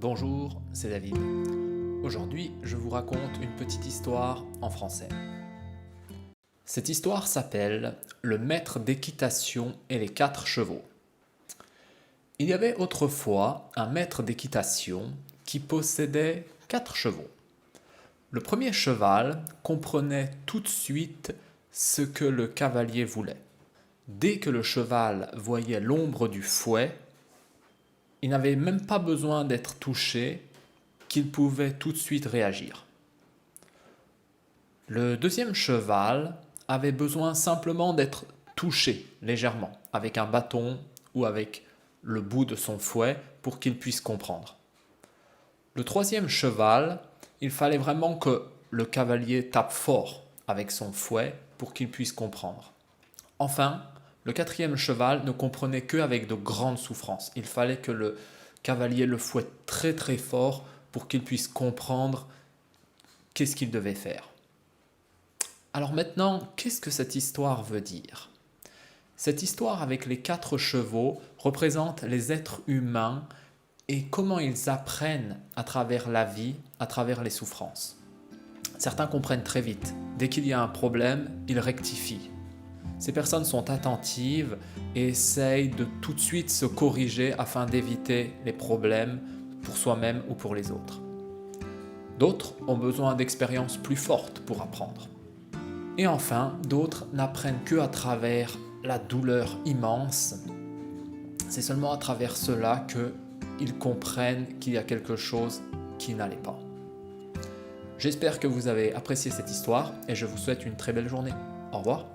Bonjour, c'est David. Aujourd'hui, je vous raconte une petite histoire en français. Cette histoire s'appelle Le maître d'équitation et les 4 chevaux. Il y avait autrefois un maître d'équitation qui possédait 4 chevaux. Le premier cheval comprenait tout de suite ce que le cavalier voulait. Dès que le cheval voyait l'ombre du fouet, il n'avait même pas besoin d'être touché, qu'il pouvait tout de suite réagir. Le deuxième cheval avait besoin simplement d'être touché légèrement, avec un bâton ou avec le bout de son fouet pour qu'il puisse comprendre. Le troisième cheval, il fallait vraiment que le cavalier tape fort avec son fouet pour qu'il puisse comprendre. Enfin, le quatrième cheval ne comprenait qu'avec de grandes souffrances. Il fallait que le cavalier le fouette très très fort pour qu'il puisse comprendre qu'est-ce qu'il devait faire. Alors maintenant, qu'est-ce que cette histoire veut dire ? Cette histoire avec les 4 chevaux représente les êtres humains et comment ils apprennent à travers la vie, à travers les souffrances. Certains comprennent très vite. Dès qu'il y a un problème, ils rectifient. Ces personnes sont attentives et essayent de tout de suite se corriger afin d'éviter les problèmes pour soi-même ou pour les autres. D'autres ont besoin d'expériences plus fortes pour apprendre. Et enfin, d'autres n'apprennent qu'à travers la douleur immense. C'est seulement à travers cela qu'ils comprennent qu'il y a quelque chose qui n'allait pas. J'espère que vous avez apprécié cette histoire et je vous souhaite une très belle journée. Au revoir.